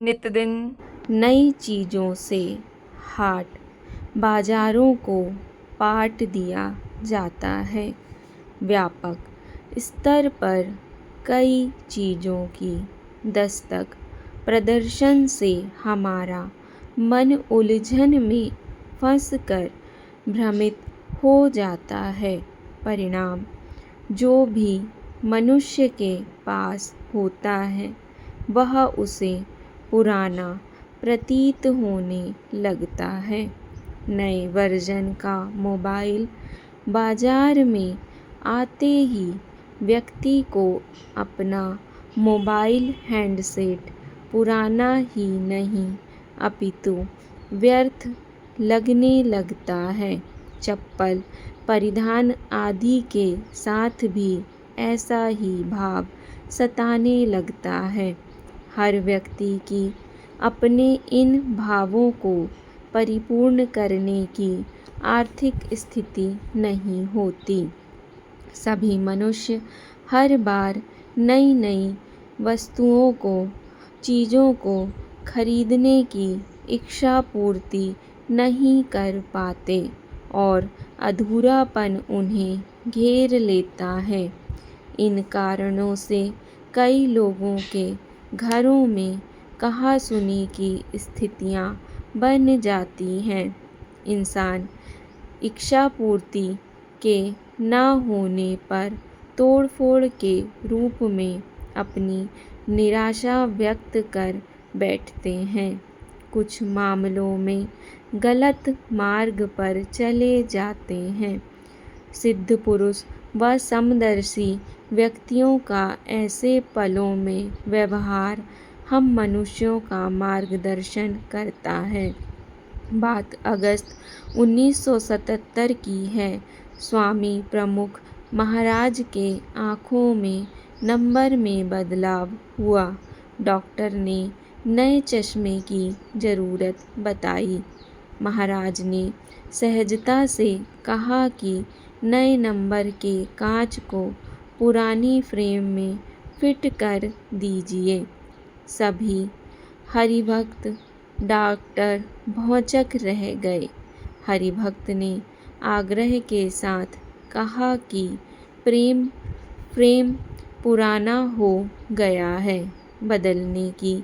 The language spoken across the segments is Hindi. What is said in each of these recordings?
नित दिन नई चीज़ों से हाट बाजारों को पाट दिया जाता है। व्यापक स्तर पर कई चीज़ों की दस्तक प्रदर्शन से हमारा मन उलझन में फंसकर भ्रमित हो जाता है। परिणाम जो भी मनुष्य के पास होता है वह उसे पुराना प्रतीत होने लगता है। नए वर्जन का मोबाइल बाजार में आते ही व्यक्ति को अपना मोबाइल हैंडसेट पुराना ही नहीं अपितु व्यर्थ लगने लगता है। चप्पल परिधान आदि के साथ भी ऐसा ही भाव सताने लगता है। हर व्यक्ति की अपने इन भावों को परिपूर्ण करने की आर्थिक स्थिति नहीं होती। सभी मनुष्य हर बार नई नई वस्तुओं को चीज़ों को खरीदने की इच्छा पूर्ति नहीं कर पाते और अधूरापन उन्हें घेर लेता है। इन कारणों से कई लोगों के घरों में कहासुनी की स्थितियां बन जाती हैं। इंसान इच्छा पूर्ति के न होने पर तोड़फोड़ के रूप में अपनी निराशा व्यक्त कर बैठते हैं। कुछ मामलों में गलत मार्ग पर चले जाते हैं। सिद्ध पुरुष व समदर्शी व्यक्तियों का ऐसे पलों में व्यवहार हम मनुष्यों का मार्गदर्शन करता है। बात अगस्त 1977 की है। स्वामी प्रमुख महाराज के आँखों में नंबर में बदलाव हुआ। डॉक्टर ने नए चश्मे की ज़रूरत बताई। महाराज ने सहजता से कहा कि नए नंबर के कांच को पुरानी फ्रेम में फिट कर दीजिए। सभी हरिभक्त डॉक्टर भौंचक रह गए। हरिभक्त ने आग्रह के साथ कहा कि फ्रेम पुराना हो गया है, बदलने की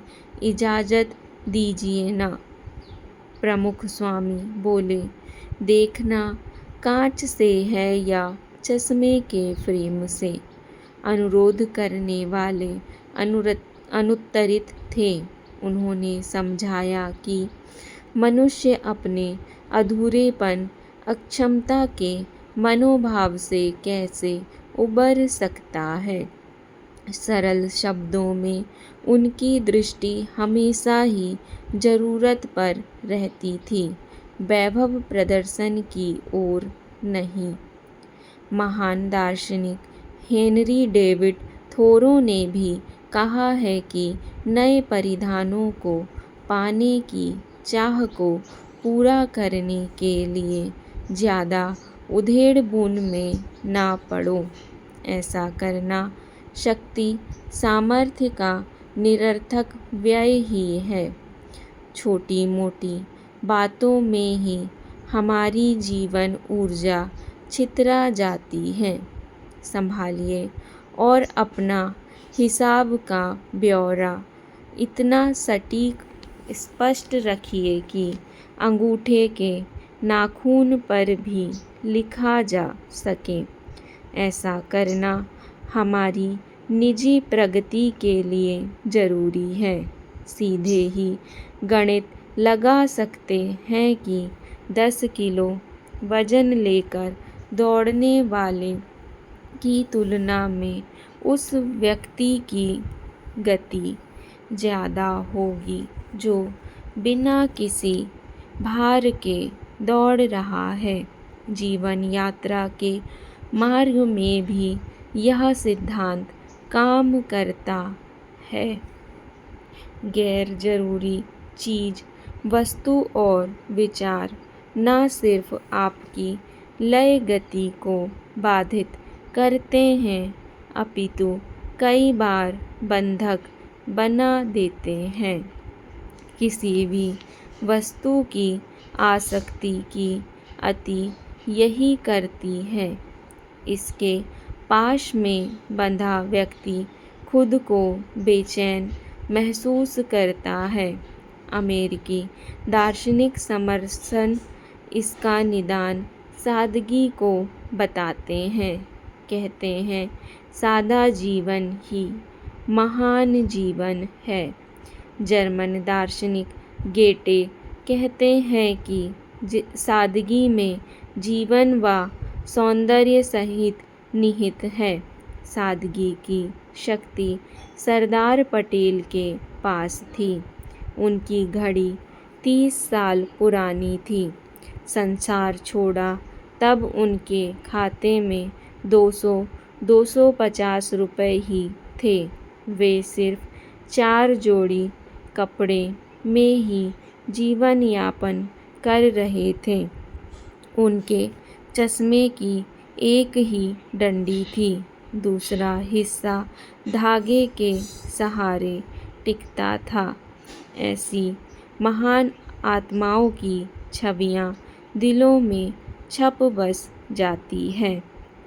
इजाज़त दीजिए ना। प्रमुख स्वामी बोले, देखना कांच से है या चश्मे के फ्रेम से। अनुरोध करने वाले अनुत्तरित थे। उन्होंने समझाया कि मनुष्य अपने अधूरेपन अक्षमता के मनोभाव से कैसे उबर सकता है। सरल शब्दों में उनकी दृष्टि हमेशा ही ज़रूरत पर रहती थी, वैभव प्रदर्शन की ओर नहीं। महान दार्शनिक हेनरी डेविड थोरो ने भी कहा है कि नए परिधानों को पाने की चाह को पूरा करने के लिए ज़्यादा उधेड़-बुन में ना पड़ो। ऐसा करना शक्ति सामर्थ्य का निरर्थक व्यय ही है। छोटी मोटी बातों में ही हमारी जीवन ऊर्जा छितरा जाती है। संभालिए और अपना हिसाब का ब्यौरा इतना सटीक स्पष्ट रखिए कि अंगूठे के नाखून पर भी लिखा जा सके। ऐसा करना हमारी निजी प्रगति के लिए ज़रूरी है। सीधे ही गणित लगा सकते हैं कि 10 किलो वजन लेकर दौड़ने वाले की तुलना में उस व्यक्ति की गति ज़्यादा होगी जो बिना किसी भार के दौड़ रहा है। जीवन यात्रा के मार्ग में भी यह सिद्धांत काम करता है। गैर जरूरी चीज़, वस्तु और विचार न सिर्फ आपकी लय गति को बाधित करते हैं अपितु कई बार बंधक बना देते हैं। किसी भी वस्तु की आसक्ति की अति यही करती है। इसके पाश में बंधा व्यक्ति खुद को बेचैन महसूस करता है। अमेरिकी दार्शनिक समरसन इसका निदान सादगी को बताते हैं। कहते हैं, सादा जीवन ही महान जीवन है। जर्मन दार्शनिक गेटे कहते हैं कि सादगी में जीवन व सौंदर्य सहित निहित है। सादगी की शक्ति सरदार पटेल के पास थी। उनकी घड़ी 30 साल पुरानी थी। संसार छोड़ा तब उनके खाते में 250 रुपए ही थे। वे सिर्फ 4 जोड़ी कपड़े में ही जीवन यापन कर रहे थे। उनके चश्मे की एक ही डंडी थी, दूसरा हिस्सा धागे के सहारे टिकता था। ऐसी महान आत्माओं की छवियां दिलों में छप बस जाती है।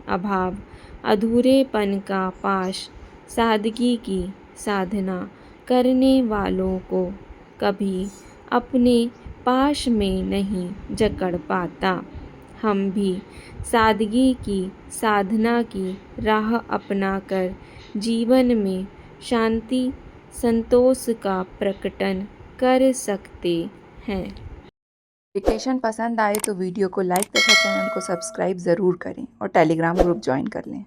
अभाव अधूरेपन का पाश सादगी की साधना करने वालों को कभी अपने पाश में नहीं जकड़ पाता। हम भी सादगी की साधना की राह अपनाकर जीवन में शांति संतोष का प्रकटन कर सकते हैं। मेडिटेशन पसंद आए तो वीडियो को लाइक तथा चैनल को सब्सक्राइब ज़रूर करें और टेलीग्राम ग्रुप ज्वाइन कर लें।